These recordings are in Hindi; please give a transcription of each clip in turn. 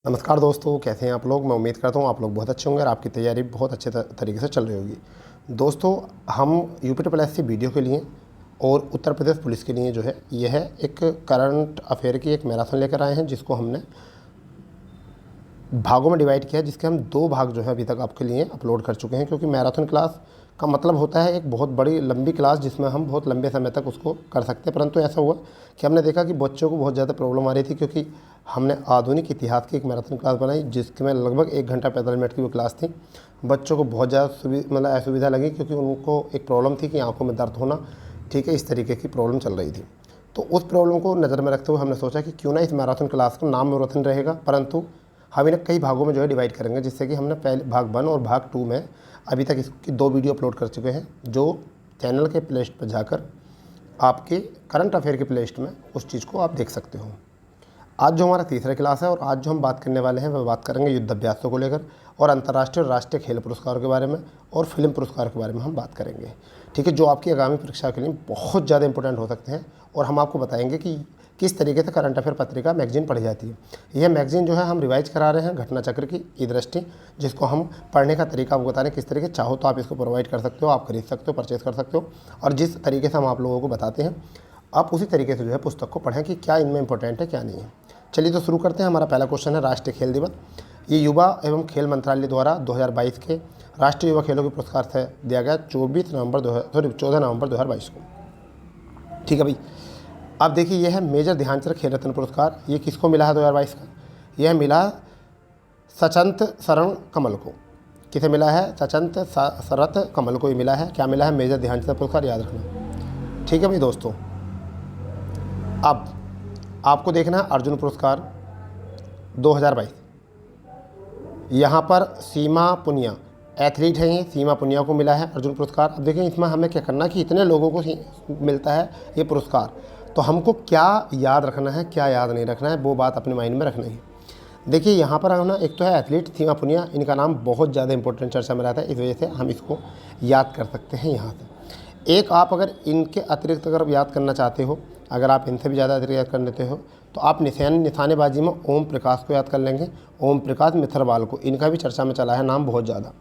नमस्कार दोस्तों, कैसे हैं आप लोग। मैं उम्मीद करता हूँ आप लोग बहुत अच्छे होंगे और आपकी तैयारी बहुत अच्छे तरीके से चल रही होगी। दोस्तों, हम यूपी वीडियो के लिए और उत्तर प्रदेश पुलिस के लिए जो है यह एक करंट अफेयर की एक मैराथन लेकर आए हैं, जिसको हमने भागों में डिवाइड किया है, जिसके हम 2 भाग जो है अभी तक आपके लिए अपलोड कर चुके हैं। क्योंकि मैराथन क्लास का मतलब होता है एक बहुत बड़ी लंबी क्लास जिसमें हम बहुत लंबे समय तक उसको कर सकते हैं। परंतु ऐसा हुआ कि हमने देखा कि बच्चों को बहुत ज़्यादा प्रॉब्लम आ रही थी, क्योंकि हमने आधुनिक इतिहास की एक मैराथन क्लास बनाई जिसमें लगभग 1 घंटा 45 मिनट की वो क्लास थी। बच्चों को बहुत ज़्यादा असुविधा लगी, क्योंकि उनको एक प्रॉब्लम थी कि आँखों में दर्द होना, ठीक है, इस तरीके की प्रॉब्लम चल रही थी। तो उस प्रॉब्लम को नज़र में रखते हुए हमने सोचा कि क्यों ना इस मैराथन क्लास का नाम मैराथन रहेगा, परंतु हम इन्हें कई भागों में जो है डिवाइड करेंगे। जिससे कि हमने पहले भाग 1 और भाग 2 में अभी तक इसकी 2 वीडियो अपलोड कर चुके हैं, जो चैनल के प्लेलिस्ट पर जाकर आपके करंट अफेयर के प्लेलिस्ट में उस चीज़ को आप देख सकते हो। आज जो हमारा तीसरा क्लास है और आज जो हम बात करने वाले हैं वह बात करेंगे युद्ध अभ्यासों को लेकर और अंतर्राष्ट्रीय और राष्ट्रीय खेल पुरस्कारों के बारे में और फिल्म पुरस्कार के बारे में हम बात करेंगे, ठीक है, जो आपकी आगामी परीक्षा के लिए बहुत ज़्यादा इंपॉर्टेंट हो सकते हैं। और हम आपको बताएंगे कि किस तरीके से करंट अफेयर पत्रिका मैगजीन पढ़ी जाती है। यह मैगजीन जो है हम रिवाइज करा रहे हैं घटना चक्र की ई दृष्टि, जिसको हम पढ़ने का तरीका आपको बता रहे हैं किस तरीके चाहो तो आप इसको प्रोवाइड कर सकते हो, आप खरीद सकते हो, परचेज कर सकते हो। और जिस तरीके से हम आप लोगों को बताते हैं आप उसी तरीके से जो है पुस्तक को पढ़ें कि क्या इनमें इंपॉर्टेंट है क्या नहीं है। चलिए तो शुरू करते हैं। हमारा पहला क्वेश्चन है राष्ट्रीय खेल दिवस। ये युवा एवं खेल मंत्रालय द्वारा 2022 के राष्ट्रीय युवा खेलों के पुरस्कार से दिया गया 14 नवंबर 2022 को, ठीक है भाई। अब देखिए यह है मेजर ध्यानचंद खेल रत्न पुरस्कार। ये किसको मिला है 2022 का? यह मिला सचंत शरण कमल को। किसे मिला है? सचंत शरत कमल को ही मिला है। क्या मिला है? मेजर ध्यानचंद पुरस्कार, याद रखना, ठीक है भाई दोस्तों। अब आपको देखना है अर्जुन पुरस्कार 2022। यहाँ पर सीमा पुनिया एथलीट हैं, ये सीमा पुनिया को मिला है अर्जुन पुरस्कार। अब देखिए इसमें हमें क्या करना कि इतने लोगों को मिलता है ये पुरस्कार, तो हमको क्या याद रखना है क्या याद नहीं रखना है वो बात अपने माइंड में रखना है। देखिए यहाँ पर हम ना, एक तो है एथलीट सीमा पुनिया, इनका नाम बहुत ज़्यादा इंपॉर्टेंट चर्चा में रहता है, इस वजह से हम इसको याद कर सकते हैं यहाँ से। एक आप अगर इनके अतिरिक्त अगर याद करना चाहते हो, अगर आप इनसे भी ज़्यादा अतिरिक्त याद कर लेते हो, तो आप निशानेबाजी में ओम प्रकाश को याद कर लेंगे, ओम प्रकाश मिथरवाल को। इनका भी चर्चा में चला है नाम बहुत ज़्यादा,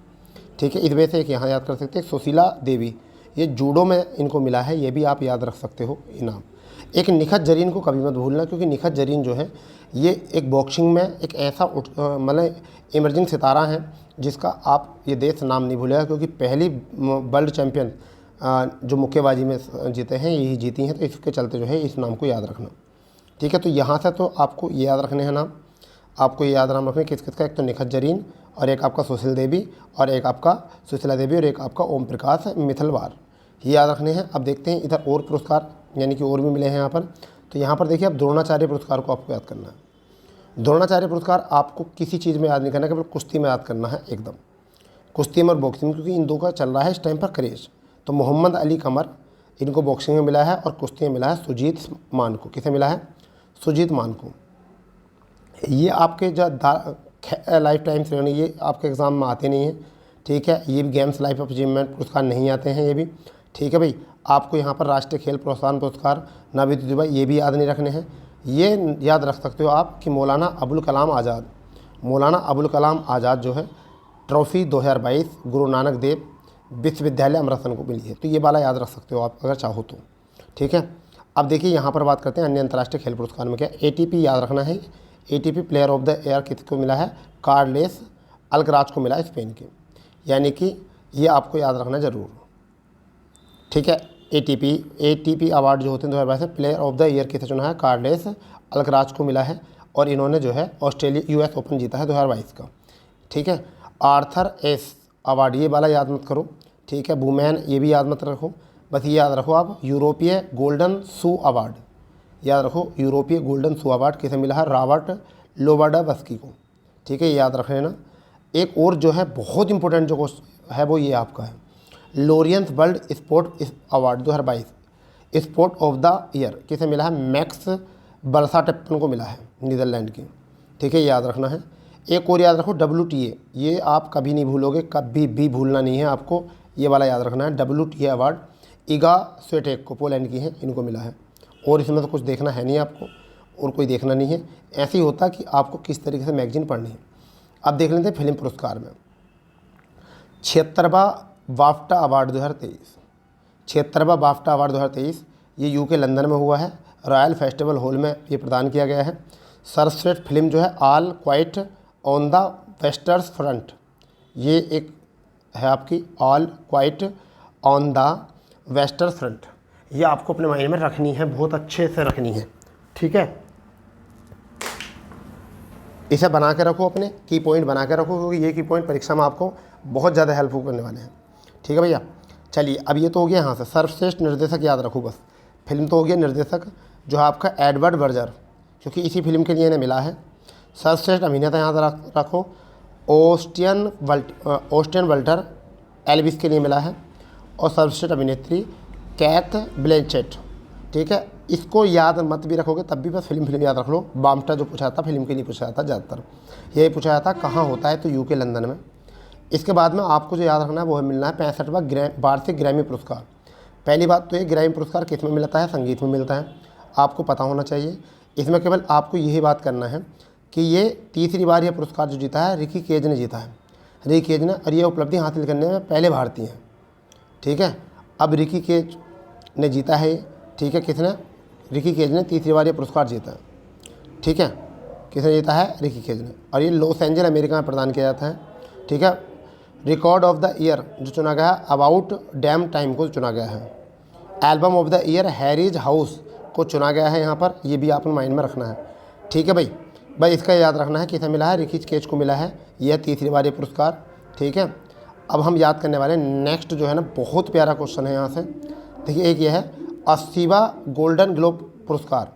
ठीक है, इस वजह से एक यहाँ याद कर सकते हैं। सुशीला देवी, ये जूडो में इनको मिला है, ये भी आप याद रख सकते हो इनाम। एक निखत जरीन को कभी मत भूलना, क्योंकि निखत जरीन जो है ये एक बॉक्सिंग में एक ऐसा मतलब इमर्जिंग सितारा है जिसका आप ये देश नाम नहीं भूलेगा, क्योंकि पहली वर्ल्ड चैम्पियन जो मुक्केबाजी में जीते हैं यही जीती हैं। तो इसके चलते जो है इस नाम को याद रखना, ठीक है। तो यहाँ से तो आपको ये याद रखने हैं नाम, आपको ये याद नाम रखने किस किस का, एक तो निखत जरीन और एक आपका सुशीला देवी और एक आपका ओम प्रकाश मिथलवार, ये याद रखने हैं। अब देखते हैं इधर और पुरस्कार यानी कि और भी मिले हैं यहाँ पर। तो यहाँ पर देखिए अब द्रोणाचार्य पुरस्कार को आपको याद करना है। द्रोणाचार्य पुरस्कार आपको किसी चीज़ में याद नहीं करना, केवल कुश्ती में याद करना है एकदम, कुश्ती में और बॉक्सिंग, क्योंकि इन दो का चल रहा है इस टाइम पर क्रेज। तो मोहम्मद अली कमर, इनको बॉक्सिंग में मिला है और कुश्ती में मिला है सुजीत मान को। किसे मिला है? सुजीत मान को। ये आपके जो लाइफ टाइम श्रेणी, ये आपके एग्ज़ाम में आते नहीं हैं, ठीक है। ये भी गेम्स लाइफ ऑफ अचीवमेंट पुरस्कार नहीं आते हैं ये भी, ठीक है भाई। आपको यहाँ पर राष्ट्रीय खेल प्रोत्साहन पुरस्कार नाविद दुबई, ये भी याद नहीं रखने हैं। ये याद रख सकते हो आप कि मौलाना अबुल कलाम आज़ाद जो है ट्रॉफी 2022 गुरु नानक देव विश्वविद्यालय अमृतसर को मिली है। तो ये वाला याद रख सकते हो आप अगर चाहो तो, ठीक है। अब देखिए यहाँ पर बात करते हैं अन्य अंतर्राष्ट्रीय खेल पुरस्कार में क्या। ATP याद रखना है, ATP player of the year किसको मिला है? कार्लेस अल्कराज को मिला है स्पेन के, यानी कि ये आपको याद रखना ज़रूर, ठीक है। ATP अवार्ड जो होते हैं 2022 में प्लेयर ऑफ द ईयर किसे चुना है? कार्लेस अल्कराज को मिला है, और इन्होंने जो है US ओपन जीता है 2022 का, ठीक है। आर्थर एस अवार्ड, ये वाला याद मत करो, ठीक है। वुमेन, ये भी याद मत रखो, बस ये याद रखो आप यूरोपीय गोल्डन शू अवार्ड, याद रखो यूरोपीय गोल्डन शू अवार्ड किसे मिला है? रॉबर्ट लोवाडावस्की को, ठीक है, ये याद रख लेना। एक और जो है बहुत इंपॉर्टेंट जो है वो ये आपका है Laureus world sport award 2022 sport of the year किसे मिला है? मैक्स बर्साटेप्पन को मिला है नीदरलैंड की, ठीक है, याद रखना है। एक और याद रखो WTA, ये आप कभी नहीं भूलोगे, कभी भी भूलना नहीं है आपको, ये वाला याद रखना है। WTA अवार्ड इगा स्वेटेक को, पोलैंड की है, इनको मिला है। और इसमें तो कुछ देखना है नहीं आपको। और कोई देखना नहीं है। ऐसे ही होता कि आपको किस तरीके से मैगजीन पढ़नी है। अब देख लेते हैं फिल्म पुरस्कार में 76वां बाफ्टा अवार्ड 2023। 76वां बाफ्टा अवार्ड 2023 ये यूके लंदन में हुआ है, रॉयल फेस्टिवल हॉल में ये प्रदान किया गया है। सर्वश्रेष्ठ फिल्म जो है all quite on the western front, ये एक है आपकी all quite on the western front. ये आपको अपने माइंड में रखनी है, बहुत अच्छे से रखनी है, ठीक है। इसे बना के रखो, अपने की पॉइंट बना के रखो, क्योंकि ये की पॉइंट परीक्षा में आपको बहुत ज़्यादा हेल्पफुल करने वाले हैं, ठीक है भैया। चलिए अब ये तो हो गया यहाँ से। सर्वश्रेष्ठ निर्देशक याद रखो बस, फिल्म तो हो गया, निर्देशक जो है आपका एडवर्ड बर्जर, क्योंकि इसी फिल्म के लिए इन्हें मिला है। सर्वश्रेष्ठ अभिनेता यहाँ रखो ऑस्टिन वल्टर, एल्विस के लिए मिला है। और सर्वश्रेष्ठ अभिनेत्री कैथ ब्लैंचेट, ठीक है। इसको याद मत भी रखोगे तब भी बस फिल्म याद रख लो। बाफ्टा जो पूछा था फिल्म के लिए पूछा था, ज़्यादातर यही पूछा जाता कहाँ होता है, तो यूके लंदन में। इसके बाद में आपको जो याद रखना है वो मिलना है 65वां वार्षिक ग्रैमी पुरस्कार। पहली बात तो ये ग्रैमी पुरस्कार किस में मिलता है, संगीत में मिलता है, आपको पता होना चाहिए। इसमें केवल आपको यही बात करना है कि ये तीसरी बार यह पुरस्कार जो जीता है रिकी केज ने जीता है, रिकी केज ने, और ये उपलब्धि हासिल करने में पहले भारतीय हैं, ठीक है। अब रिकी केज ने जीता है, ठीक है। किसने? रिकी केज ने तीसरी बार ये पुरस्कार जीता है, ठीक है। किसने जीता है? रिकी केज ने। और ये लॉस एंजल अमेरिका में प्रदान किया जाता है, ठीक है। रिकॉर्ड ऑफ द ईयर जो चुना गया है अबाउट डैम टाइम को चुना गया है। Album of the year Harry's house को चुना गया है यहाँ पर, ये भी आपने माइंड में रखना है, ठीक है भाई इसका याद रखना है किसे मिला है, रिकी केज को मिला है, यह तीसरी बार ये पुरस्कार, ठीक है। अब हम याद करने वाले नेक्स्ट जो है ना, बहुत प्यारा क्वेश्चन है यहाँ से। देखिए एक ये है 80वां गोल्डन ग्लोब पुरस्कार,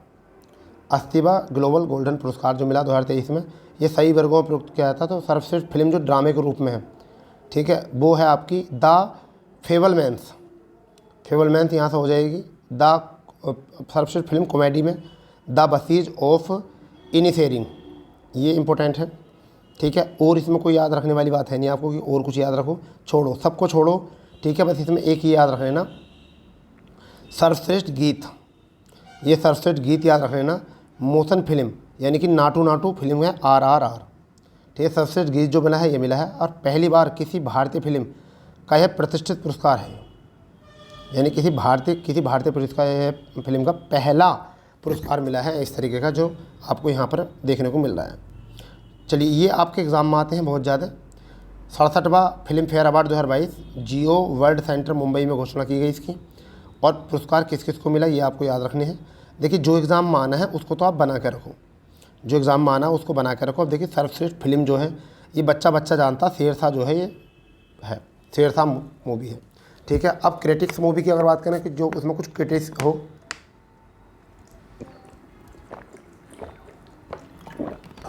80वां ग्लोबल गोल्डन पुरस्कार जो मिला 2023 में, ये सही वर्गों में प्रयुक्त किया जाता। तो सर्वश्रेष्ठ फिल्म जो ड्रामे के रूप में है, ठीक है, वो है आपकी द फेबलमैन्स, फेबलमैन्स यहाँ से हो जाएगी। द सर्वश्रेष्ठ फिल्म कॉमेडी में द बसीज ऑफ इनिशेरिंग, ये इंपॉर्टेंट है, ठीक है। और इसमें कोई याद रखने वाली बात है नहीं आपको कि और कुछ याद रखो, छोड़ो, सबको छोड़ो, ठीक है। बस इसमें एक ही याद रख लेना, सर्वश्रेष्ठ गीत, ये सर्वश्रेष्ठ गीत याद रख लेना। मोशन फिल्म यानी कि नाटू नाटू फिल्म है RRR, ठीक है। सर्वश्रेष्ठ गीत जो मिला है ये मिला है, और पहली बार किसी भारतीय फिल्म का यह प्रतिष्ठित पुरस्कार है, यानी किसी भारतीय पुरस्कार फिल्म का पहला पुरस्कार मिला है इस तरीके का, जो आपको यहाँ पर देखने को मिल रहा है। चलिए ये आपके एग्ज़ाम में आते हैं बहुत ज़्यादा। 67वां फिल्म फेयर अवार्ड 2022 जियो वर्ल्ड सेंटर मुंबई में घोषणा की गई इसकी, और पुरस्कार किस किस को मिला ये आपको याद रखने हैं। देखिए जो एग्ज़ाम में आना है उसको तो आप बना के रखो, जो एग्ज़ाम में आना है उसको बना के रखो। अब देखिए सर्वश्रेष्ठ फिल्म जो है ये बच्चा जानता, शेरशाह जो है ये है, शेरशाह मूवी है, ठीक है। अब क्रिटिक्स मूवी की अगर बात करें कि जो उसमें कुछ क्रिटिक्स हो,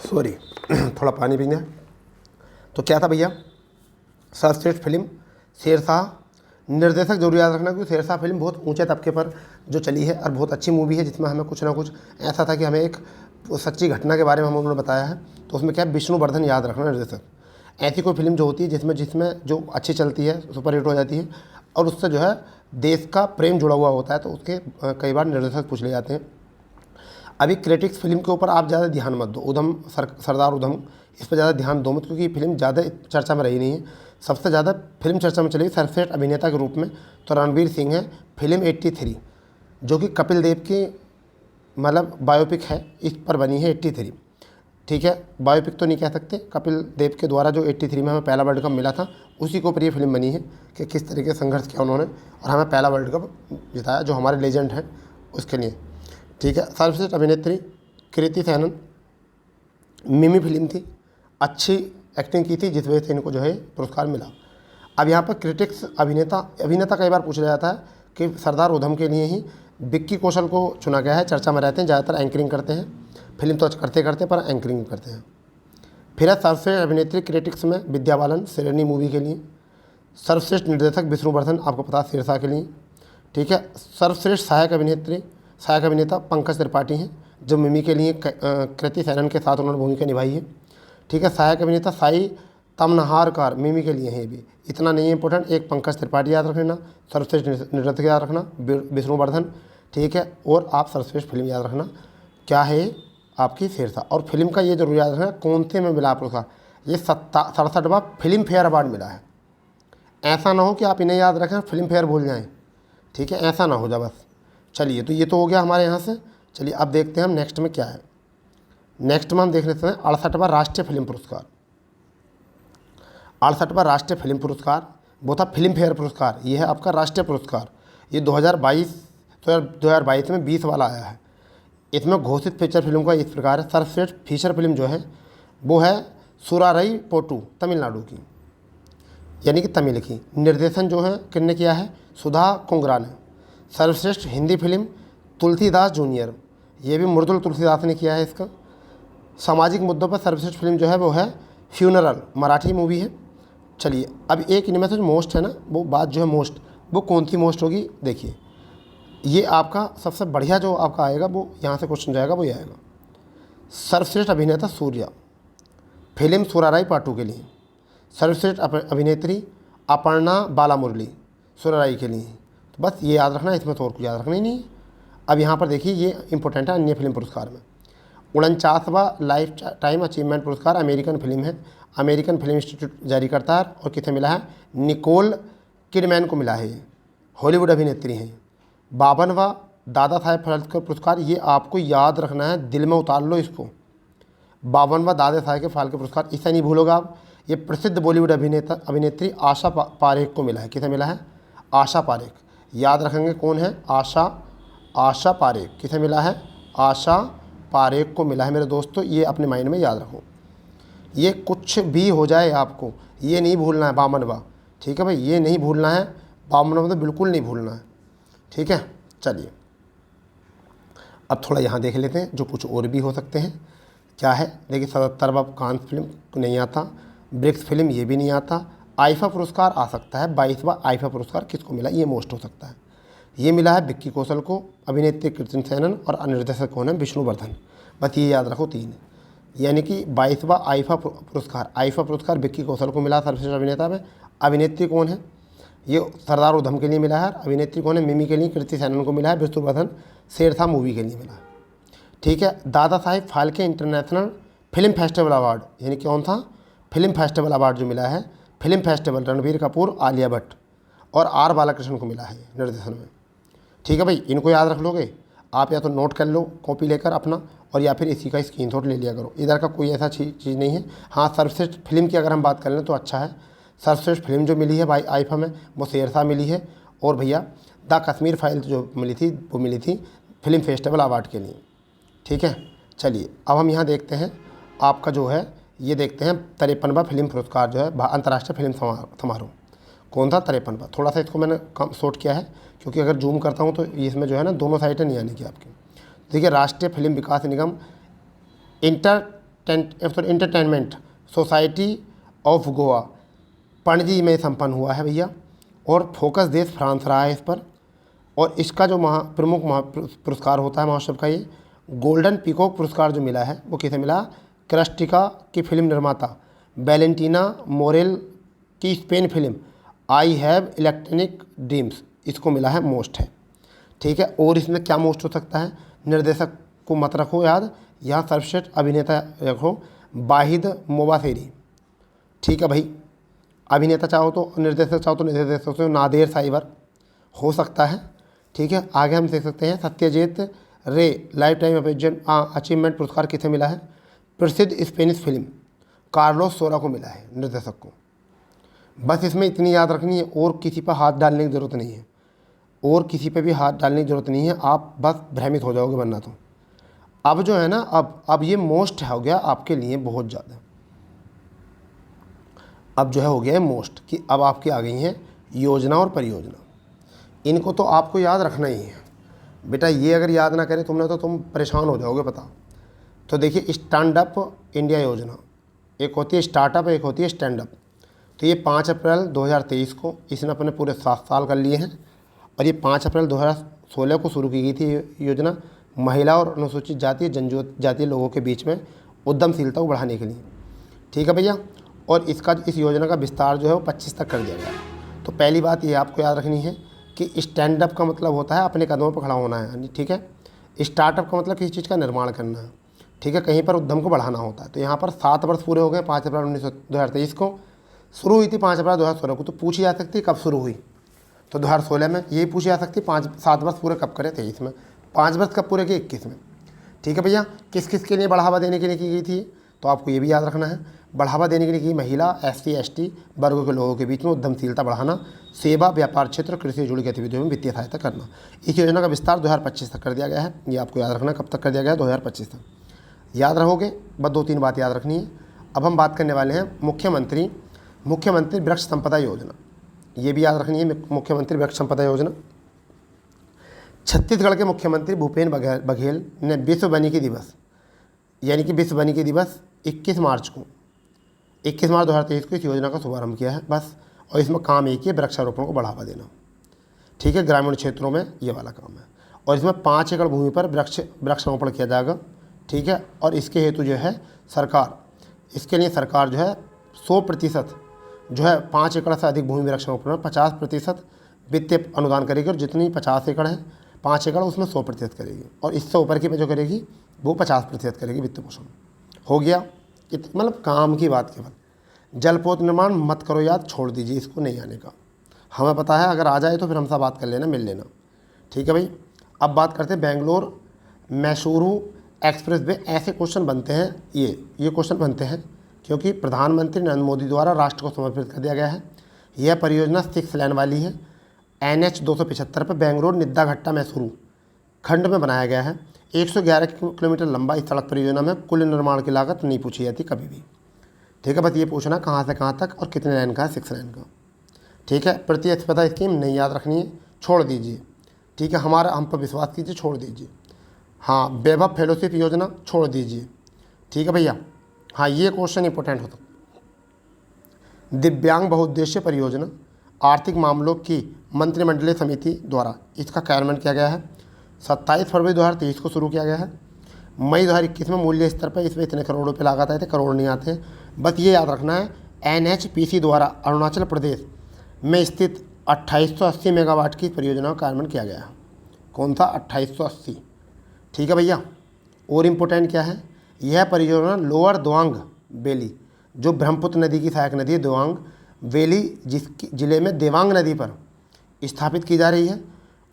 सॉरी थोड़ा पानी पीना, तो क्या था भैया, सर्वश्रेष्ठ फिल्म शेरशाह। निर्देशक जरूर याद रखना क्योंकि शेरशाह फिल्म बहुत ऊंचे तबके पर जो चली है और बहुत अच्छी मूवी है, जिसमें हमें कुछ ना कुछ ऐसा था कि हमें एक सच्ची घटना के बारे में हम उन्होंने बताया है। तो उसमें क्या है, विष्णुवर्धन याद रखना निर्देशक। ऐसी कोई फिल्म जो होती है जिसमें जो अच्छी चलती है, सुपरहिट हो जाती है, और उससे जो है देश का प्रेम जुड़ा हुआ होता है, तो उसके कई बार निर्देशक पूछ ले जाते हैं। अभी क्रिटिक्स फिल्म के ऊपर आप ज़्यादा ध्यान मत दो, सरदार उधम, इस पर ज़्यादा ध्यान दो मत, क्योंकि फिल्म ज़्यादा चर्चा में रही नहीं है। सबसे ज़्यादा फिल्म चर्चा में चली सर्वश्रेष्ठ अभिनेता के रूप में तो रणवीर सिंह है, फिल्म 83 जो कि कपिल देव की मतलब बायोपिक है, इस पर बनी है 83, ठीक है। बायोपिक तो नहीं कह सकते, कपिल देव के द्वारा जो 83 में हमें पहला वर्ल्ड कप मिला था उसी के ऊपर ये फिल्म बनी है कि किस तरीके से संघर्ष किया उन्होंने और हमें पहला वर्ल्ड कप जिताया, जो हमारे लेजेंड हैं उसके लिए, ठीक है। सर्वश्रेष्ठ अभिनेत्री कृति सैनन, मिमी फिल्म थी, अच्छी एक्टिंग की थी, जिस वजह से इनको जो है पुरस्कार मिला। अब यहाँ पर क्रिटिक्स अभिनेता कई बार पूछा जाता है कि सरदार उधम के लिए ही विक्की कौशल को चुना गया है, चर्चा में रहते हैं, ज़्यादातर एंकरिंग करते हैं, फिल्म तो करते पर एंकरिंग करते हैं। फिर है सर्वश्रेष्ठ अभिनेत्री क्रिटिक्स में विद्या बालन शेरनी मूवी के लिए। सर्वश्रेष्ठ निर्देशक विष्णुवर्धन, आपको पता है शेरशाह के लिए, ठीक है। सर्वश्रेष्ठ सहायक अभिनेता पंकज त्रिपाठी हैं, जो मिमी के लिए कृति सैनन के साथ उन्होंने भूमिका निभाई है, ठीक है। सहायक अभिनेता साई तमनहारकर मिमी के लिए है, ये भी इतना नहीं है इंपॉर्टेंट। एक पंकज त्रिपाठी याद रखना, सर्वश्रेष्ठ निर्देशक याद रखना विष्णुवर्धन, ठीक है। और आप सर्वश्रेष्ठ फिल्म याद रखना क्या है, आपकी शेरशाह। और फिल्म का ये जरूर याद रखना कौन से में मिला पुरस्कार, ये 67वां फिल्म फेयर अवार्ड मिला है। ऐसा ना हो कि आप इन्हें याद रखें फिल्म फेयर भूल जाएं, ठीक है, ऐसा ना हो जाए बस। चलिए, तो ये तो हो गया हमारे यहाँ से। चलिए अब देखते हैं हम नेक्स्ट में क्या है। नेक्स्ट में हम देख लेते हैं 68वां राष्ट्रीय फिल्म पुरस्कार। 68वां राष्ट्रीय फिल्म पुरस्कार वो था फिल्म फेयर पुरस्कार, ये है आपका राष्ट्रीय पुरस्कार। ये 2022 में 20 वाला आया है। इसमें घोषित फीचर फिल्म का इस प्रकार है। सर्वश्रेष्ठ फीचर फिल्म जो है वो है सुरारई पोटू, तमिलनाडु की, यानी कि तमिल की। निर्देशन जो है किसने किया है, सुधा कोंगरा ने। सर्वश्रेष्ठ हिंदी फिल्म तुलसीदास जूनियर, ये भी मृदुल तुलसीदास ने किया है इसका। सामाजिक मुद्दों पर सर्वश्रेष्ठ फिल्म जो है वो है फ्यूनरल, मराठी मूवी है। चलिए अब एक इनमें से जो मोस्ट है ना, वो बात जो है मोस्ट, वो कौन सी मोस्ट होगी, देखिए ये आपका सबसे बढ़िया जो आपका आएगा वो यहाँ से क्वेश्चन जाएगा, वो ये आएगा सर्वश्रेष्ठ अभिनेता सूर्या, फिल्म सुराराई पाटू के लिए। सर्वश्रेष्ठ अभिनेत्री अपर्णा बालामुरली, सुराराई के लिए। तो बस ये याद रखना है, इसमें तो और कुछ याद रखना ही नहीं है। अब यहाँ पर देखिए ये इंपॉर्टेंट है अन्य फिल्म पुरस्कार में। 49वां लाइफ टाइम अचीवमेंट पुरस्कार अमेरिकन फिल्म है, अमेरिकन फिल्म इंस्टीट्यूट जारी करता है। और किसे मिला है, निकोल किडमैन को मिला है, ये हॉलीवुड अभिनेत्री हैं। 52वां दादा साहेब फाल्के पुरस्कार, ये आपको याद रखना है, दिल में उतार लो इसको। 52वां दादा साहेब फाल्के पुरस्कार, इसे नहीं भूलोगे आप। ये प्रसिद्ध बॉलीवुड अभिनेत्री आशा पारेख को मिला है। किसे मिला है, आशा पारेख, याद रखेंगे कौन है, आशा पारेख। किसे मिला है, आशा पारेख को मिला है मेरे दोस्तों, ये अपने माइंड में याद रखो। ये कुछ भी हो जाए आपको ये नहीं भूलना है 52वां, ठीक है भाई, ये नहीं भूलना है 52वां, तो बिल्कुल नहीं भूलना है, ठीक है। चलिए अब थोड़ा यहाँ देख लेते हैं जो कुछ और भी हो सकते हैं। क्या है, देखिए 77वां कांस फिल्म नहीं आता, ब्रिक्स फिल्म ये भी नहीं आता। आईफा पुरस्कार आ सकता है, 22वां आईफा पुरस्कार किसको मिला, ये मोस्ट हो सकता है। ये मिला है विक्की कौशल को, अभिनेत्री कीर्ति सेनन, और निर्देशक कौन है, विष्णुवर्धन। बस ये याद रखो 3, यानी कि 22वां आईफा पुरस्कार विक्की कौशल को मिला सर्वश्रेष्ठ अभिनेता में। अभिनेत्री कौन है, ये सरदार उधम के लिए मिला है। अभिनेत्री कौन है, मिमी के लिए कीर्ति सेनन को मिला है। विष्णुवर्धन शेरशाह मूवी के लिए मिला है, ठीक है। Dadasaheb Phalke international film festival award, यानी कौन था, फिल्म फेस्टिवल अवार्ड जो मिला है, फिल्म फेस्टिवल, रणबीर कपूर, आलिया भट्ट और आर बालाकृष्ण को मिला है निर्देशन में, ठीक है भाई। इनको याद रख लोगे आप, या तो नोट कर लो कॉपी लेकर अपना, और या फिर इसी का स्क्रीनशॉट ले लिया करो। इधर का कोई ऐसा चीज़ नहीं है। हाँ, सर्वश्रेष्ठ फिल्म की अगर हम बात कर लें तो अच्छा है, सर्वश्रेष्ठ फिल्म जो मिली है भाई आईफा में वो शेरशाह मिली है। और भैया द कश्मीर फाइल जो मिली थी वो मिली थी फिल्म फेस्टिवल अवार्ड के लिए, ठीक है। चलिए अब हम यहाँ देखते हैं आपका जो है, ये देखते हैं 53वां फिल्म पुरस्कार जो है अंतर्राष्ट्रीय फिल्म समारोह कौन था, 53वां। थोड़ा सा इसको मैंने कम शॉर्ट किया है क्योंकि अगर जूम करता हूँ तो इसमें जो है ना दोनों साइडें नहीं आने की आपकी। देखिए राष्ट्रीय film Vikas Nigam entertainment society of Goa Panaji में संपन्न हुआ है भैया, और फोकस देश फ्रांस रहा है इस पर। और इसका जो प्रमुख पुरस्कार होता है महोत्सव का, ये गोल्डन पीकॉक पुरस्कार जो मिला है वो किसे मिला, क्रिस्टिका की फिल्म निर्माता वैलेंटीना मोरेल की Spain film I have electronic dreams, इसको मिला है, मोस्ट है, ठीक है। और इसमें क्या मोस्ट हो सकता है, निर्देशक को मत रखो याद, यहाँ सर्वश्रेष्ठ अभिनेता रखो वाहिद मोबासेरी, ठीक है भाई। अभिनेता चाहो तो, निर्देशक चाहो तो निर्देशक से नादेर साइबर हो सकता है, ठीक है। आगे हम देख सकते हैं सत्यजीत रे लाइफ टाइम अचीवमेंट पुरस्कार किसे मिला है, प्रसिद्ध स्पेनिश फिल्म कार्लोस सोरा को मिला है निर्देशक को। बस इसमें इतनी याद रखनी है, और किसी पर हाथ डालने की ज़रूरत नहीं है, और किसी पे भी हाथ डालने की ज़रूरत नहीं है, आप बस भ्रमित हो जाओगे वरना तो। अब जो है ना, अब ये मोस्ट हो गया आपके लिए बहुत ज़्यादा, अब जो है हो गया है मोस्ट, कि अब आपकी आ गई हैं योजना और परियोजना। इनको तो आपको याद रखना ही है बेटा, ये अगर याद ना करें तुमने तो तुम परेशान हो जाओगे पता। तो देखिए स्टैंड अप इंडिया योजना, एक होती है स्टार्टअप, एक होती है स्टैंड अप। तो ये 5 अप्रैल 2023 को इसने अपने पूरे 7 साल कर लिए हैं, और ये 5 अप्रैल 2016 को शुरू की गई थी ये योजना, महिला और अनुसूचित जाति जनजातीय लोगों के बीच में उद्यमशीलता को बढ़ाने के लिए, ठीक है भैया। और इस योजना का विस्तार जो है वो 25 तक कर दिया गया। तो पहली बात ये आपको याद रखनी है कि स्टैंड अप का मतलब होता है अपने कदमों पर खड़ा होना है, ठीक है। स्टार्टअप का मतलब किसी चीज़ का निर्माण करना है, ठीक है, कहीं पर उद्यम को बढ़ाना होता है। तो यहाँ पर 7 वर्ष पूरे हो गए 5 अप्रैल 2023 को, शुरू हुई थी 5 अप्रैल 2016 को। तो पूछी जा सकती है कब शुरू हुई, तो 2016 में। यही पूछी जा सकती है 7 वर्ष पूरे कब करे, 23 में। 5 वर्ष कब पूरे किए, 21 में। ठीक है भैया, किस किस के लिए बढ़ावा देने के लिए की गई थी, तो आपको ये भी याद रखना है। बढ़ावा देने के लिए की महिला, SC ST वर्गों के लोगों के बीच में उद्यमशीलता बढ़ाना, सेवा व्यापार क्षेत्र, कृषि से जुड़ी गतिविधियों में वित्तीय सहायता करना। इस योजना का विस्तार 2025 तक कर दिया गया है। ये आपको याद रखना, कब तक कर दिया गया है, 2025 तक। याद रहोगे, बस 2-3 बात याद रखनी है। अब हम बात करने वाले हैं मुख्यमंत्री वृक्ष संपदा योजना। ये भी याद रखनी है, मुख्यमंत्री वृक्ष संपदा योजना। छत्तीसगढ़ के मुख्यमंत्री भूपेश बघेल ने विश्व वानिकी दिवस, यानी कि विश्व वानिकी दिवस 21 मार्च 2023 को इस योजना का शुभारंभ किया है बस। और इसमें काम एक ही है, वृक्षारोपण को बढ़ावा देना। ठीक है, ग्रामीण क्षेत्रों में ये वाला काम है। और इसमें 5 एकड़ भूमि पर वृक्षारोपण किया जाएगा। ठीक है, और इसके हेतु जो है इसके लिए सरकार जो है 100% जो है 5 एकड़ से अधिक भूमि वृक्षारोपण में 50% वित्तीय अनुदान करेगी। और जितनी 50 एकड़ है 5 एकड़ उसमें 100% करेगी। और इससे ऊपर की जो करेगी वो 50% करेगी वित्त पोषण। हो गया, मतलब काम की बात केवल। जलपोत निर्माण मत करो याद, छोड़ दीजिए, इसको नहीं आने का। हमें पता है, अगर आ जाए तो फिर हमसे बात कर लेना, मिल लेना। ठीक है भाई, अब बात करते हैं बेंगलोर मैसूरू एक्सप्रेस वे। ऐसे क्वेश्चन बनते हैं, ये क्वेश्चन बनते हैं क्योंकि प्रधानमंत्री नरेंद्र मोदी द्वारा राष्ट्र को समर्पित कर दिया गया है। यह परियोजना 6 लेन वाली है। NH 275 पर बेंगलोर निद्दाघट्टा मैसूरू खंड में बनाया गया है। 111 किलोमीटर लंबा इस सड़क परियोजना में कुल निर्माण की लागत नहीं पूछी जाती कभी भी। ठीक है, बस ये पूछना कहाँ से कहाँ तक और कितने लाइन का है, 6 लाइन का। ठीक है, प्रतिस्पर्धा स्कीम नहीं याद रखनी है, छोड़ दीजिए। ठीक है, हम पर विश्वास कीजिए, छोड़ दीजिए। हाँ, वैभव फेलोशिप योजना छोड़ दीजिए। ठीक है भैया, हाँ ये क्वेश्चन इंपॉर्टेंट होता। दिव्यांग बहुउद्देश्य परियोजना आर्थिक मामलों की मंत्रिमंडलीय समिति द्वारा इसका कार्यान्वयन किया गया है। 27 फरवरी 2023 को शुरू किया गया है। मई 2021 में मूल्य स्तर पर इसमें इतने करोड़ रुपये लागत आए थे, करोड़ नहीं आते हैं। बस ये याद रखना है, NHPC द्वारा अरुणाचल प्रदेश में स्थित 2880 मेगावाट की परियोजना का कार्यान्वयन किया गया है। कौन सा, 2880। ठीक है भैया, और इम्पोर्टेंट क्या है, यह परियोजना लोअर दोआंग वैली, जो ब्रह्मपुत्र नदी की सहायक नदी है दोआंग वैली, जिसकी जिले में देवांग नदी पर स्थापित की जा रही है।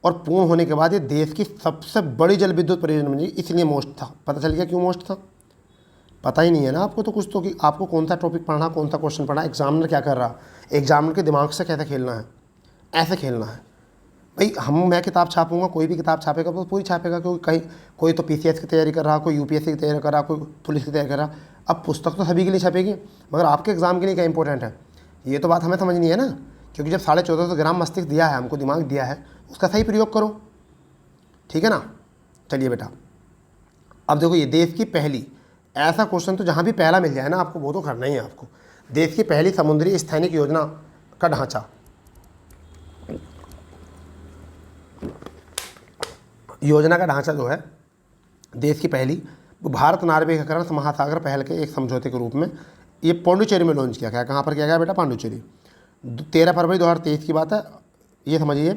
और पूर्ण होने के बाद ये देश की सबसे बड़ी जल विद्युत परियोजना बनी। इसलिए मोस्ट था, पता चल गया क्यों मोस्ट था। पता ही नहीं है ना आपको तो कुछ तो, कि आपको कौन सा टॉपिक पढ़ना, कौन सा क्वेश्चन पढ़ना, एग्जामिनर क्या कर रहा, एग्जामिनर के दिमाग से कैसे खेलना है, ऐसे खेलना है भाई। मैं किताब छापूंगा, कोई भी किताब छापेगा तो पूरी छापेगा, क्योंकि कहीं कोई तो PCS की तैयारी कर रहा, कोई UPSC की तैयारी कर रहा, कोई पुलिस की तैयारी कर रहा। अब पुस्तक तो सभी के लिए छपेगी, मगर आपके एग्जाम के लिए क्या इंपॉर्टेंट है, ये तो बात हमें समझनी है ना। क्योंकि जब 1450 ग्राम मस्तिष्क दिया है हमको, दिमाग दिया है, उसका सही प्रयोग करो। ठीक है ना। चलिए बेटा, अब देखो, ये देश की पहली, ऐसा क्वेश्चन तो जहाँ भी पहला मिल जाए ना आपको, वो तो करना ही है आपको। देश की पहली समुद्री स्थैनिक योजना का ढांचा, योजना का ढांचा जो है देश की पहली, वो भारत नार्वे एकीकरण महासागर पहल के एक समझौते के रूप में ये पांडुचेरी में लॉन्च किया गया। कहाँ पर किया गया बेटा, पांडुचेरी। 13 फरवरी 2023 की बात है। ये समझिए,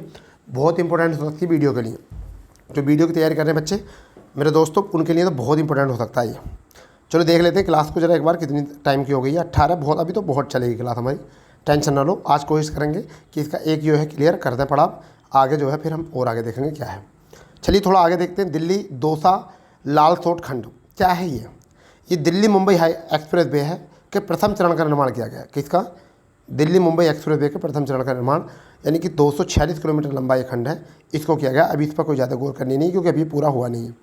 बहुत इंपॉर्टेंट हो सकती है वीडियो के लिए। जो वीडियो की तैयारी कर रहे हैं बच्चे मेरे दोस्तों, उनके लिए तो बहुत इंपॉर्टेंट हो सकता है ये। चलो देख लेते हैं क्लास को जरा एक बार, कितनी टाइम की हो गई है, 18। बहुत, अभी तो बहुत चलेगी क्लास हमारी, टेंशन ना लो। आज कोशिश करेंगे कि इसका एक जो है क्लियर करते हैं पढ़ा, आगे जो है फिर हम और आगे देखेंगे क्या है। चलिए थोड़ा आगे देखते हैं। दिल्ली दौसा लालसोट खंड क्या है ये Delhi Mumbai high express way है के प्रथम चरण का निर्माण किया गया। किसका, दिल्ली मुंबई एक्सप्रेस वे के प्रथम चरण का निर्माण, यानी कि 246 किलोमीटर लंबा ये खंड है, इसको किया गया। अभी इस पर कोई ज़्यादा गौर करनी नहीं, क्योंकि अभी पूरा हुआ नहीं है।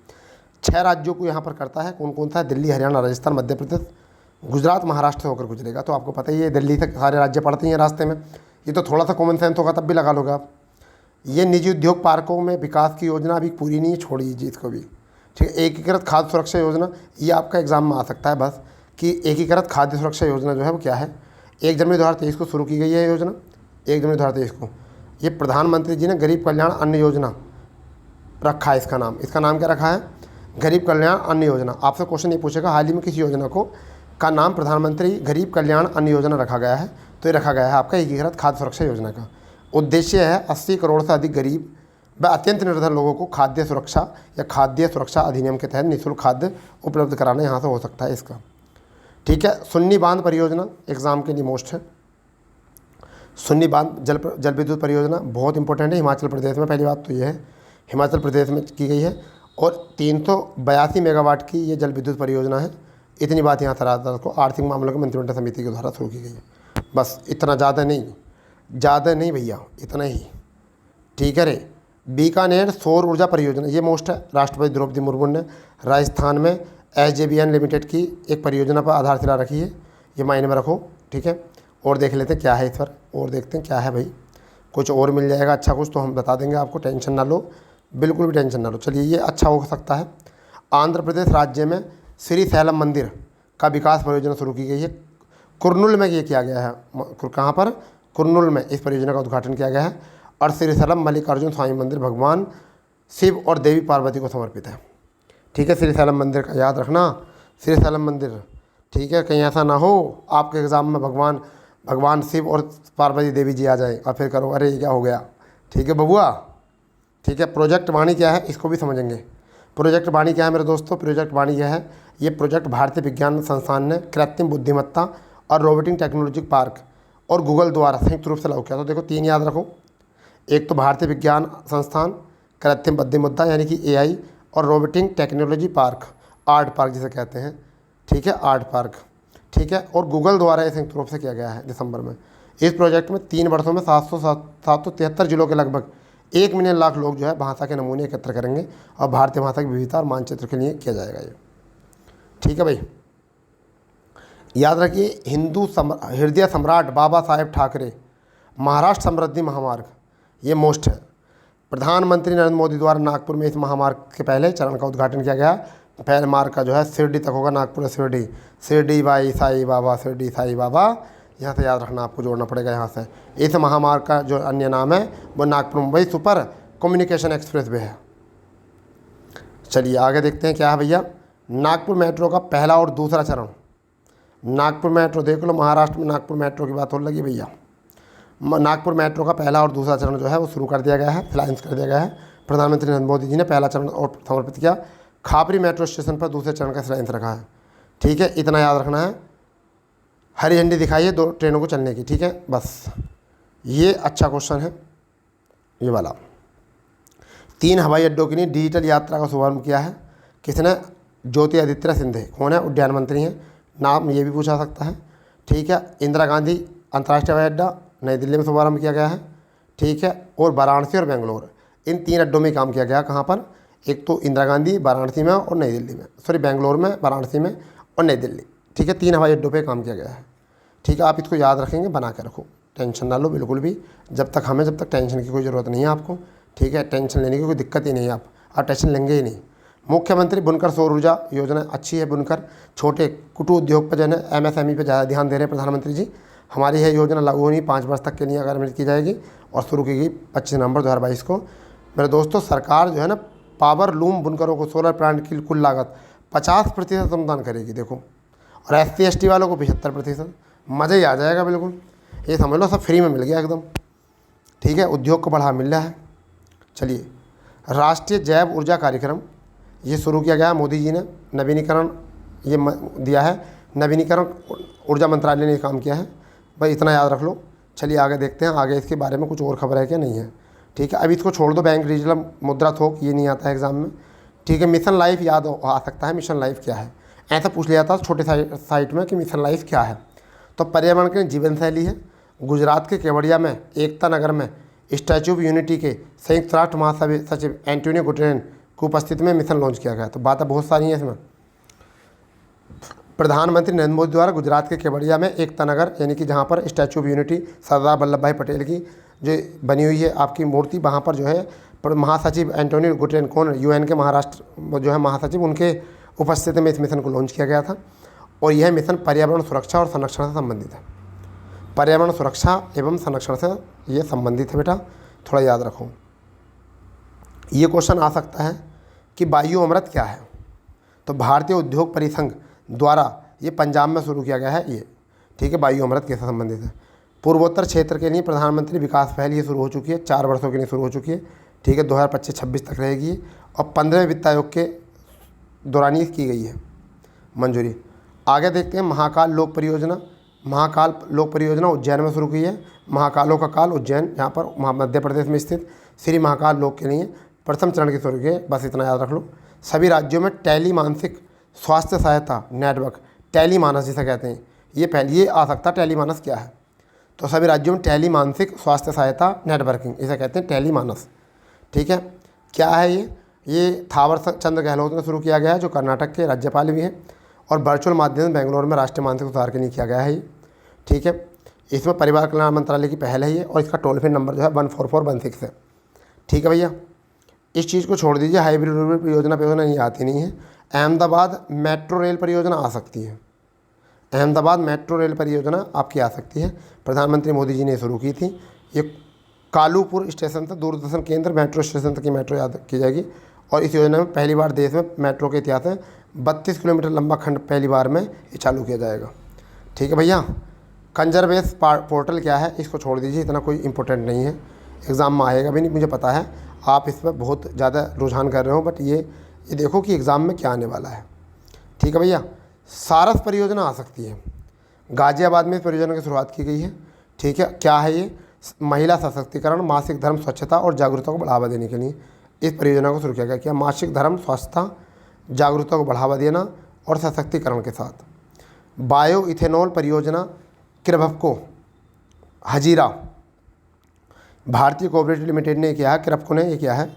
6 राज्यों को यहाँ पर करता है। कौन कौन सा है, दिल्ली, हरियाणा, राजस्थान, मध्य प्रदेश, गुजरात, महाराष्ट्र से होकर गुजरेगा। तो आपको पता ही है दिल्ली से सारे राज्य पड़ते हैं रास्ते में। ये तो थोड़ा सा कॉमन सेंस होगा, तब भी लगा लोगे आप। ये निजी उद्योग पार्कों में विकास की योजना अभी पूरी नहीं है, छोड़ दीजिए इसको भी। ठीक है, एकीकृत खाद्य सुरक्षा योजना, ये आपका एग्जाम में आ सकता है बस, कि एकीकृत खाद्य सुरक्षा योजना जो है वो क्या है। 1 जनवरी 2023 को शुरू की गई है योजना, 1 जनवरी 2023 को। ये प्रधानमंत्री जी ने गरीब कल्याण अन्न योजना रखा है इसका नाम क्या रखा है, गरीब कल्याण अन्न योजना। आपसे क्वेश्चन ये पूछेगा हाल ही में किस योजना को का नाम प्रधानमंत्री गरीब कल्याण अन्न योजना रखा गया है, तो ये रखा गया है आपका एकीकृत खाद्य सुरक्षा योजना का। उद्देश्य है 80 करोड़ से अधिक गरीब व अत्यंत निर्धन लोगों को खाद्य सुरक्षा या खाद्य सुरक्षा अधिनियम के तहत निःशुल्क खाद्य उपलब्ध कराना यहाँ से हो सकता है इसका। ठीक है। सुन्नी बांध परियोजना एग्ज़ाम के लिए मोस्ट है। सुन्नी बांध जल विद्युत परियोजना बहुत इंपॉर्टेंट है, हिमाचल प्रदेश में। पहली बात तो ये है हिमाचल प्रदेश में की गई है और 382 मेगावाट की ये जल विद्युत परियोजना है। इतनी बात यहाँ सराहना को आर्थिक मामलों की मंत्रिमंडल समिति के द्वारा शुरू की गई है। बस इतना, ज़्यादा नहीं भैया, इतना ही। ठीक है रे। बीकानेर सौर ऊर्जा परियोजना ये मोस्ट है। राष्ट्रपति द्रौपदी मुर्मू ने राजस्थान में SJVN लिमिटेड की एक परियोजना पर आधारशिला रखी है, ये मायने में रखो। ठीक है। और देख लेते हैं क्या है इस पर, और देखते हैं क्या है भाई। कुछ और मिल जाएगा अच्छा कुछ तो हम बता देंगे आपको, टेंशन ना लो, बिल्कुल भी टेंशन ना लो। चलिए ये अच्छा हो सकता है। आंध्र प्रदेश राज्य में श्री सैलम मंदिर का विकास परियोजना शुरू की गई है। कुर्नूल में ये किया गया है। कहाँ पर? कुर्नूल में इस परियोजना का उद्घाटन किया गया है। और श्री सैलम मल्लिकार्जुन स्वामी मंदिर भगवान शिव और देवी पार्वती को समर्पित है। ठीक है। श्री सैलम मंदिर का याद रखना, श्री सैलम मंदिर। ठीक है। कहीं ऐसा ना हो आपके एग्ज़ाम में भगवान शिव और पार्वती देवी जी आ जाए और फिर करो अरे ये क्या हो गया। ठीक है बबुआ। ठीक है। प्रोजेक्ट वाणी क्या है इसको भी समझेंगे। प्रोजेक्ट वाणी क्या है मेरे दोस्तों? प्रोजेक्ट वाणी यह है, ये प्रोजेक्ट भारतीय विज्ञान संस्थान ने कृत्रिम बुद्धिमत्ता और रोबोटिक टेक्नोलॉजी पार्क और गूगल द्वारा संयुक्त रूप से लागू किया। तो देखो 3 याद रखो, एक तो भारतीय विज्ञान संस्थान, कृत्रिम बुद्धिमत्ता यानी कि AI और robotic technology park, art park जिसे कहते हैं। ठीक है, आर्ट पार्क। ठीक है। और गूगल द्वारा ये संयुक्त रूप से किया गया है दिसंबर में। इस प्रोजेक्ट में 3 वर्षों में 773 जिलों के लगभग 1 मिलियन लाख लोग जो है भाषा के नमूने एकत्र करेंगे और भारतीय भाषा की विविधता और मानचित्र के लिए किया जाएगा ये। ठीक है भाई। याद रखिए हिंदू हृदय सम्राट बाबा साहेब ठाकरे महाराष्ट्र समृद्धि महामार्ग ये मोस्ट है। प्रधानमंत्री नरेंद्र मोदी द्वारा नागपुर में इस महामार्ग के पहले चरण का उद्घाटन किया गया। पहले मार्ग का जो है शिरडी तक होगा, नागपुर से शिरडी बाई साई बाबा, शिरडी साई बाबा। यहाँ से याद रखना, आपको जोड़ना पड़ेगा यहाँ से। इस महामार्ग का जो अन्य नाम है वो Nagpur Mumbai super communication express way है। चलिए आगे देखते हैं क्या है भैया। नागपुर मेट्रो का पहला और दूसरा चरण। नागपुर मेट्रो देख लो, महाराष्ट्र में नागपुर मेट्रो की बात हो लगी भैया। नागपुर मेट्रो का पहला और दूसरा चरण जो है वो शुरू कर दिया गया है, फिलाइंस कर दिया गया है। प्रधानमंत्री नरेंद्र मोदी जी ने पहला चरण और समर्पित किया। खापरी मेट्रो स्टेशन पर दूसरे चरण का फिलाइंस रखा है। ठीक है, इतना याद रखना है। हरी झंडी दिखाइए 2 ट्रेनों को चलने की। ठीक है, बस ये अच्छा क्वेश्चन है ये वाला। 3 हवाई अड्डों के लिए डिजिटल यात्रा का शुभारंभ किया है किसने? ज्योतिरादित्य सिंधिया। कौन है? उड्डयन मंत्री हैं, नाम ये भी पूछा सकता है। ठीक है। इंदिरा गांधी अंतर्राष्ट्रीय हवाई अड्डा नई दिल्ली में शुभारंभ किया गया है। ठीक है। और वाराणसी और बेंगलोर इन 3 अड्डों में काम किया गया। कहाँ पर? एक तो इंदिरा गांधी वाराणसी में और नई दिल्ली में, सॉरी बेंगलोर में, वाराणसी में और नई दिल्ली। ठीक है, 3 हवाई अड्डों पे काम किया गया है। ठीक है, आप इसको याद रखेंगे, बना के रखो, टेंशन ना लो बिल्कुल भी। जब तक टेंशन की कोई ज़रूरत नहीं है आपको। ठीक है, टेंशन लेने की कोई दिक्कत ही नहीं है, आप टेंशन लेंगे ही नहीं। मुख्यमंत्री बुनकर सौर ऊर्जा योजना अच्छी है। बुनकर छोटे कुटीर उद्योग पर जो है MSME पे ज़्यादा ध्यान दे रहे हैं प्रधानमंत्री जी। हमारी यह योजना लागू होनी 5 वर्ष तक के लिए अगर की जाएगी और शुरू की गई 25 नवंबर 2022 को। मेरे दोस्तों, सरकार जो है ना पावर लूम बुनकरों को सोलर प्लांट की कुल लागत 50% अनुदान करेगी। देखो, और SC ST वालों को 75%। मज़ा ही आ जाएगा बिल्कुल। ये समझ लो सब फ्री में मिल गया एकदम। ठीक है, उद्योग को बढ़ावा मिल रहा है। चलिए, राष्ट्रीय जैव ऊर्जा कार्यक्रम ये शुरू किया गया है मोदी जी ने। नवीनीकरण ये दिया है, नवीनीकरण ऊर्जा मंत्रालय ने काम किया है। भाई इतना याद रख लो। चलिए आगे देखते हैं, आगे इसके बारे में कुछ और खबर है क्या? नहीं है। ठीक है, अभी इसको छोड़ दो। बैंक डिजिटल मुद्रा थोक ये नहीं आता है एग्जाम में। ठीक है, मिशन लाइफ याद आ सकता है। मिशन लाइफ क्या है ऐसा पूछ लिया था छोटे साइट में कि मिशन लाइफ क्या है। तो पर्यावरण की जीवन शैली है। गुजरात के केवड़िया में एकता नगर में स्टैचू ऑफ यूनिटी के संयुक्त राष्ट्र महासचिव एंटोनियो गुटेरेस की उपस्थिति में मिशन लॉन्च किया गया। तो बातें बहुत सारी हैं इसमें। प्रधानमंत्री नरेंद्र मोदी द्वारा गुजरात के केवड़िया में एकता नगर यानी कि जहाँ पर statue of unity Sardar Vallabh भाई पटेल की जो बनी हुई है आपकी मूर्ति, वहाँ पर जो है महासचिव एंटोनियो गुटेरेस, कौन UN के महाराष्ट्र जो है महासचिव, उनके उपस्थिति में इस मिशन को लॉन्च किया गया था। और यह मिशन पर्यावरण सुरक्षा और संरक्षण से संबंधित है। पर्यावरण सुरक्षा एवं संरक्षण से ये संबंधित है बेटा, थोड़ा याद रखो। ये क्वेश्चन आ सकता है कि वायु अमृत क्या है? तो भारतीय उद्योग परिसंघ द्वारा ये पंजाब में शुरू किया गया है ये। ठीक है, वायु अमृत कैसे संबंधित है? पूर्वोत्तर क्षेत्र के लिए प्रधानमंत्री विकास पहल ये शुरू हो चुकी है, 4 वर्षों के लिए शुरू हो चुकी है। ठीक है, 2025-26 तक रहेगी और 15वें वित्त आयोग के दौरान ये की गई है मंजूरी। आगे देखते हैं महाकाल लोक परियोजना। महाकाल लोक परियोजना उज्जैन में शुरू की है। महाकालों का काल उज्जैन, यहाँ पर मध्य प्रदेश में स्थित श्री महाकाल लोक के लिए प्रथम चरण की शुरू की है, बस इतना याद रख लो। सभी राज्यों में टेली मानसिक स्वास्थ्य सहायता नेटवर्क, टेली मानस जिसे कहते हैं, ये आ सकता है टेली मानस क्या है, तो सभी राज्यों में टेली मानसिक स्वास्थ्य सहायता नेटवर्किंग, इसे कहते हैं टेली मानस। ठीक है, क्या है ये थावर चंद गहलोत ने शुरू किया गया है, जो कर्नाटक के राज्यपाल भी हैं, और वर्चुअल माध्यम से बेंगलोर में राष्ट्रीय मानसिक सुधार के लिए किया गया है ये। ठीक है, इसमें परिवार कल्याण मंत्रालय की पहल है ये, और इसका टोल फ्री नंबर जो है 14416 है। ठीक है भैया, इस चीज़ को छोड़ दीजिए, हाइब्रिड परियोजना ये आती नहीं है। अहमदाबाद मेट्रो रेल परियोजना आ सकती है, अहमदाबाद मेट्रो रेल परियोजना आपकी आ सकती है, प्रधानमंत्री मोदी जी ने शुरू की थी। ये कालूपुर स्टेशन से दूरदर्शन केंद्र मेट्रो स्टेशन तक की मेट्रो याद की जाएगी, और इस योजना में पहली बार देश में मेट्रो के इतिहास में 32 किलोमीटर लंबा खंड पहली बार में ये चालू किया जाएगा। ठीक है भैया, कंजरवेस पोर्टल क्या है, इसको छोड़ दीजिए, इतना कोई इंपॉर्टेंट नहीं है, एग्ज़ाम में आएगा भी नहीं, मुझे पता है आप इस पर बहुत ज़्यादा रुझान कर रहे हो, बट ये देखो कि एग्ज़ाम में क्या आने वाला है। ठीक है भैया, सारस परियोजना आ सकती है, गाज़ियाबाद में इस परियोजना की शुरुआत की गई है। ठीक है, क्या है ये, महिला सशक्तिकरण, मासिक धर्म, स्वच्छता और जागरूकता को बढ़ावा देने के लिए इस परियोजना को शुरू किया गया। क्या मासिक धर्म, स्वच्छता, जागरूकता को बढ़ावा देना और सशक्तिकरण के साथ। बायो इथेनॉल परियोजना क्रेप्को हजीरा, भारतीय कोऑपरेटिव लिमिटेड ने किया है, क्रेप्को ने ये किया है,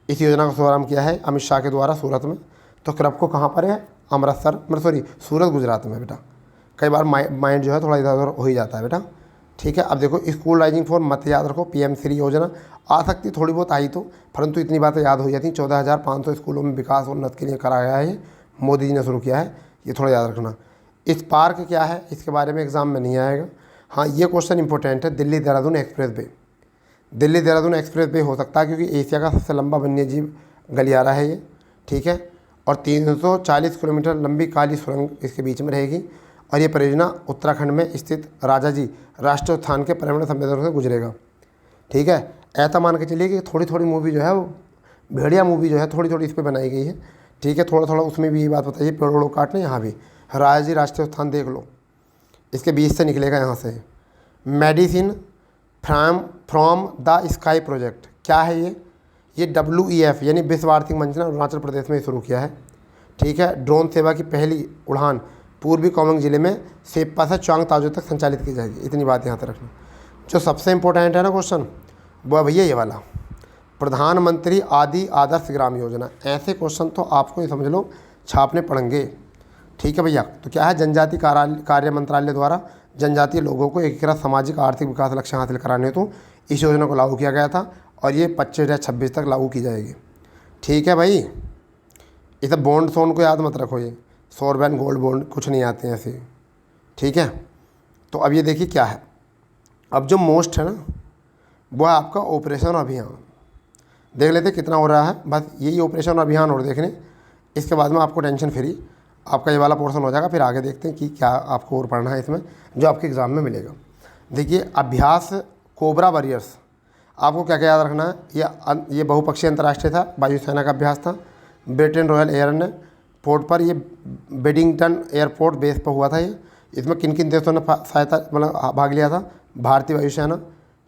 इस योजना का शुभारंभ किया है अमित शाह के द्वारा सूरत में। तो क्रेप्को कहाँ पर है, अमृतसर, सूरत गुजरात में बेटा। कई बार माइंड जो है थोड़ा इधर उधर हो ही जाता है बेटा। ठीक है, अब देखो स्कूल राइजिंग फॉर मत याद रखो, PM श्री योजना आ सकती, थोड़ी बहुत आई तो, परंतु इतनी बातें याद हो जाती। 14,500 स्कूलों में विकास उन्नत के लिए कराया है, मोदी जी ने शुरू किया है, ये थोड़ा याद रखना। स्पार्क क्या है, इसके बारे में एग्जाम में नहीं आएगा। हाँ, ये क्वेश्चन इंपॉर्टेंट है, Delhi Dehradun express way, Delhi Dehradun express way हो सकता है, क्योंकि एशिया का सबसे लंबा वन्यजीव गलियारा है ये। ठीक है, और 340 किलोमीटर लंबी काली सुरंग इसके बीच में रहेगी, और ये परियोजना उत्तराखंड में स्थित राजाजी राष्ट्रीय उद्यान के पर्यावरण संवेदनों से गुजरेगा। ठीक है, ऐसा मान के चलिए कि थोड़ी थोड़ी मूवी जो है वो भेड़िया मूवी जो है थोड़ी थोड़ी इस पर बनाई गई है। ठीक है, थोड़ा थोड़ा उसमें भी ये बात बताइए, पेड़ वेड़ों काटने, यहाँ भी राजाजी राष्ट्रीय उद्यान देख लो, इसके बीच से निकलेगा यहाँ से। Medicine from the sky project, क्या है ये WEF यानी विश्व आर्थिक मंच ने अरुणाचल प्रदेश में शुरू किया है। ठीक है, ड्रोन सेवा की पहली उड़ान पूर्वी कामेंग जिले में सेप्पा से चांग ताजो तक संचालित की जाएगी। इतनी बात यहाँ तक रखना। जो सबसे इंपॉर्टेंट है ना क्वेश्चन, वो है भैया ये वाला, प्रधानमंत्री आदि आदर्श ग्राम योजना। ऐसे क्वेश्चन तो आपको ये समझ लो छापने पड़ेंगे। ठीक है भैया, तो क्या है, जनजाति कार्य मंत्रालय द्वारा जनजातीय लोगों को एकीकृत सामाजिक आर्थिक विकास लक्ष्य हासिल कराने हेतु इस योजना को लागू किया गया था, और ये 25-26 तक लागू की जाएगी। ठीक है भाई, इसे बॉन्ड सोन को याद मत रखो, ये सॉवरेन गोल्ड बॉन्ड कुछ नहीं आते हैं ऐसे। ठीक है, तो अब ये देखिए क्या है, अब जो मोस्ट है ना वो है आपका ऑपरेशन अभियान। देख लेते कितना हो रहा है, बस यही ऑपरेशन अभियान और देखने, इसके बाद में आपको टेंशन फ्री आपका ये वाला पोर्शन हो जाएगा। फिर आगे देखते हैं कि क्या आपको और पढ़ना है इसमें जो आपके एग्ज़ाम में मिलेगा। देखिए, अभ्यास कोबरा वॉरियर्स, आपको क्या क्या याद रखना है, ये बहुपक्षीय अंतर्राष्ट्रीय था, वायुसेना का अभ्यास था, ब्रिटेन रॉयल एयर ने पोर्ट पर, ये बेडिंगटन एयरपोर्ट बेस पर हुआ था ये। इसमें किन किन देशों ने सहायता मतलब भाग लिया था, भारतीय वायुसेना,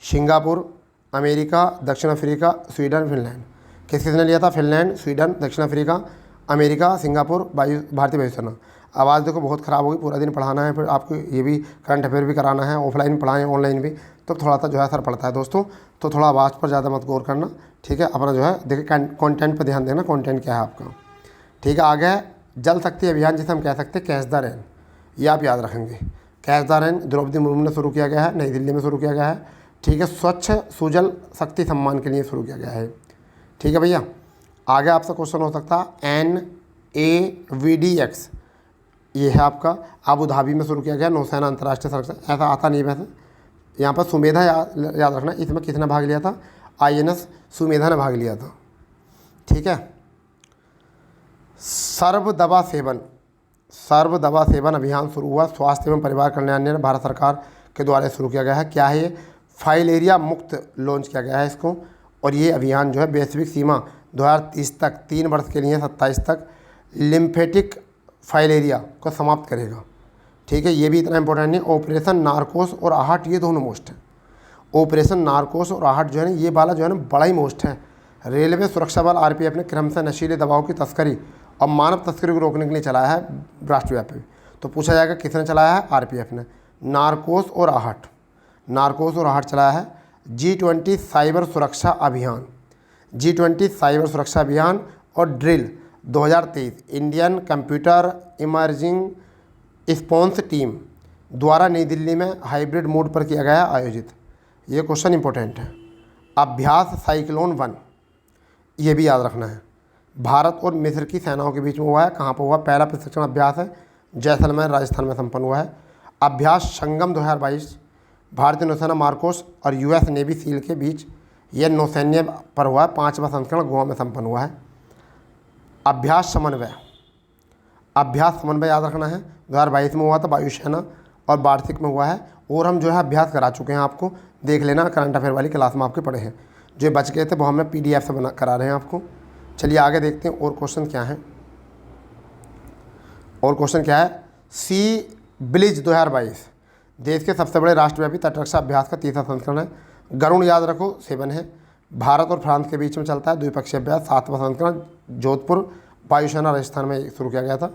सिंगापुर, अमेरिका, दक्षिण अफ्रीका, स्वीडन, फिनलैंड। किसने लिया था, फिनलैंड, स्वीडन, दक्षिण अफ्रीका, अमेरिका, सिंगापुर, भारतीय वायुसेना। आवाज़ देखो बहुत ख़राब होगी, पूरा दिन पढ़ाना है, फिर आपको ये भी करंट अफेयर भी कराना है, ऑफलाइन पढ़ाएं ऑनलाइन भी, तो थोड़ा सा जो है असर पड़ता है दोस्तों। तो थोड़ा आवाज़ पर ज़्यादा मत गौर करना। ठीक है, अपना जो है देखिए कंटेंट पर ध्यान देना, कंटेंट क्या है आपका। ठीक है, आगे है जल शक्ति अभियान, जिसे हम कह सकते हैं कैच द रेन, ये आप याद रखेंगे। Catch the rain Droupadi Murmu ने शुरू किया गया है, नई दिल्ली में शुरू किया गया है। ठीक है, स्वच्छ सुजल शक्ति सम्मान के लिए शुरू किया गया है। ठीक है भैया, आगे आपसे क्वेश्चन हो सकता है NAVDX, ये है आपका अबू धाबी में शुरू किया गया, नौसेना अंतर्राष्ट्रीय संरक्षण। ऐसा आता नहीं वैसे, यहाँ पर सुमेधा याद रखना, इसमें किसने भाग लिया था, INS सुमेधा ने भाग लिया था। ठीक है, सर्व दवा सेवन अभियान शुरू हुआ, स्वास्थ्य एवं परिवार कल्याण ने भारत सरकार के द्वारा शुरू किया गया है। क्या है ये, फाइलेरिया मुक्त लॉन्च किया गया है इसको, और ये अभियान जो है वैश्विक सीमा 2030 तक 3 वर्ष के लिए 27 तक लिम्फेटिक फाइलेरिया को समाप्त करेगा। ठीक है, ये भी इतना इंपॉर्टेंट नहीं। ऑपरेशन नारकोस और आहट ये दोनों मोस्ट है। ऑपरेशन नारकोस और आहट जो है ना, ये वाला जो है ना बड़ा ही मोस्ट है। रेलवे सुरक्षा बल आरपीएफ ने क्रमशः नशीले दवाओं की तस्करी और मानव तस्करी को रोकने के लिए चलाया है राष्ट्रव्यापी। तो पूछा जाएगा किसने चलाया है? आरपीएफ ने। नारकोस और आहट, नारकोस और आहट चलाया है। G20 साइबर सुरक्षा अभियान, G20 साइबर सुरक्षा अभियान और drill 2023 Indian computer emerging response team द्वारा नई दिल्ली में हाइब्रिड मोड पर किया गया आयोजित। ये क्वेश्चन इंपॉर्टेंट है। अभ्यास साइक्लोन 1, ये भी याद रखना है। भारत और मिस्र की सेनाओं के बीच में हुआ है। कहाँ पर हुआ? पहला प्रशिक्षण अभ्यास है जैसलमेर राजस्थान में संपन्न हुआ है। अभ्यास संगम 2022 भारतीय नौसेना मार्कोस और यूएस नेवी सील के बीच यह नौसैन्य पर हुआ है। 5वां संस्करण गोवा में संपन्न हुआ है। अभ्यास समन्वय, अभ्यास समन्वय याद रखना है। 2022 में हुआ था, वायुसेना और वार्षिक में हुआ है। और हम जो है अभ्यास करा चुके हैं, आपको देख लेना, करंट अफेयर वाली क्लास में आपके पढ़े हैं। जो बच गए थे वो हमने PDF से बना करा रहे हैं आपको। चलिए आगे देखते हैं और क्वेश्चन क्या है। और क्वेश्चन क्या है? सी ब्लिज 2022 देश के सबसे बड़े राष्ट्रव्यापी तटरक्षा अभ्यास का 3रा संस्करण है। गरुड़ याद रखो 7 है। भारत और फ्रांस के बीच में चलता है द्विपक्षीय अभ्यास। 7वां संस्करण जोधपुर वायुसेना राजस्थान में शुरू किया गया था।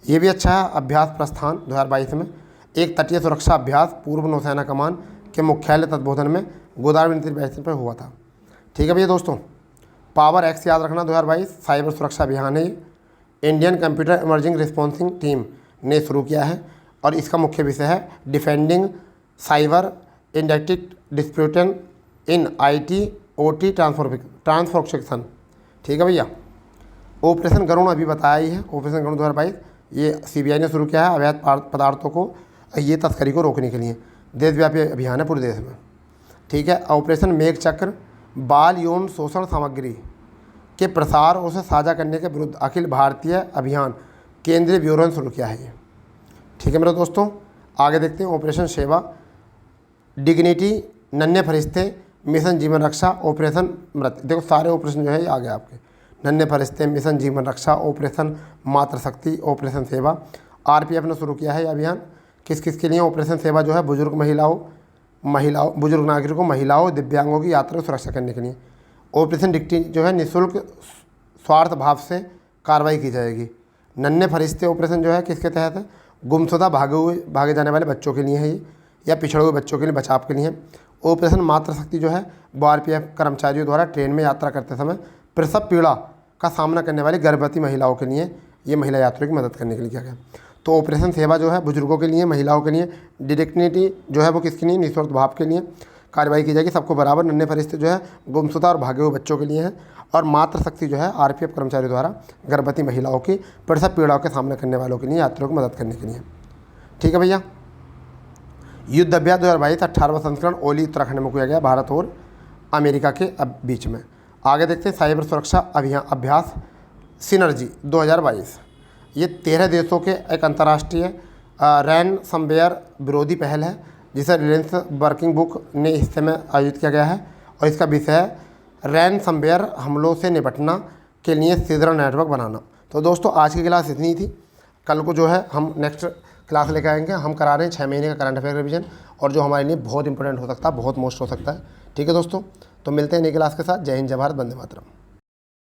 ये भी अच्छा है। अभ्यास प्रस्थान 2022 में एक तटीय सुरक्षा अभ्यास पूर्व नौसेना कमान के मुख्यालय तत्बोधन में गोदावरी नदी बेसिन पर हुआ था। ठीक है भैया दोस्तों। पावर एक्स याद रखना 2022 साइबर सुरक्षा अभियान है। Indian computer emerging responding team ने शुरू किया है और इसका मुख्य विषय है डिफेंडिंग साइबर इंडक्टिक डिस्प्यूटन इन IT OT ट्रांसफॉर्मेशन। ठीक है भैया। ऑपरेशन गरुड़ अभी बताया ही है। ऑपरेशन गरुड़ 2022 ये CBI ने शुरू किया है अवैध पदार्थों को, ये तस्करी को रोकने के लिए देशव्यापी अभियान है पूरे देश में। ठीक है। ऑपरेशन मेघ चक्र बाल यौन शोषण सामग्री के प्रसार और उसे साझा करने के विरुद्ध अखिल भारतीय अभियान केंद्रीय ब्यूरो ने शुरू किया है ये। ठीक है मेरे दोस्तों। आगे देखते हैं ऑपरेशन सेवा, डिग्निटी, नन्हे फरिश्ते, मिशन जीवन रक्षा, ऑपरेशन मृत्यु। देखो सारे ऑपरेशन जो है ये आ गए आपके। नन्हे फरिश्ते, मिशन जीवन रक्षा, ऑपरेशन मातृशक्ति, ऑपरेशन सेवा। आरपीएफ ने शुरू किया है ये अभियान। किस किस के लिए? ऑपरेशन सेवा जो है बुजुर्ग बुजुर्ग नागरिकों, महिलाओं, दिव्यांगों की यात्रा की सुरक्षा करने के लिए। ऑपरेशन डिक्टी जो है निःशुल्क स्वार्थ भाव से कार्रवाई की जाएगी। नन्हे फरिश्ते ऑपरेशन जो है किसके तहत है? गुमशुदा भागे जाने वाले बच्चों के लिए है ये, या पिछड़े हुए बच्चों के लिए बचाव के लिए है। ऑपरेशन मातृशक्ति जो है वो आरपीएफ कर्मचारियों द्वारा ट्रेन में यात्रा करते समय प्रसव पीड़ा का सामना करने वाली गर्भवती महिलाओं के लिए, ये महिला यात्रियों की मदद करने के लिए किया गया। तो ऑपरेशन सेवा जो है बुजुर्गों के लिए, महिलाओं के लिए। डिग्निटी जो है वो किसके लिए? निःशुल्क भाव के लिए कार्रवाई की जाएगी सबको बराबर। नन्हे फरिश्ते जो है गुमशुदा और भागे हुए बच्चों के लिए है। और मातृशक्ति जो है आरपीएफ कर्मचारियों द्वारा गर्भवती महिलाओं की प्रसव पीड़ाओं के सामना करने वालों के लिए, यात्रियों को मदद करने के लिए। ठीक है भैया। युद्ध अभ्यास 2022 18वां संस्करण ओली उत्तराखंड में किया गया, भारत और अमेरिका के बीच में। आगे देखते हैं साइबर सुरक्षा अभ्यास सिनर्जी 2022। ये 13 देशों के एक अंतर्राष्ट्रीय रैनसमवेयर विरोधी पहल है जिसे रिलायंस वर्किंग बुक ने हिस्से में आयोजित किया गया है। और इसका विषय है रैनसमवेयर हमलों से निपटना के लिए सीजर नेटवर्क बनाना। तो दोस्तों आज की क्लास इतनी ही थी। कल को जो है हम नेक्स्ट क्लास लेकर आएंगे। हम करा रहे हैं 6 महीने का करंट अफेयर रिवीजन, और जो हमारे लिए बहुत इंपॉर्टेंट हो सकता है, बहुत मोस्ट हो सकता है। ठीक है दोस्तों, तो मिलते हैं नई क्लास के साथ। जय हिंद, जय भारत, वंदे मातरम।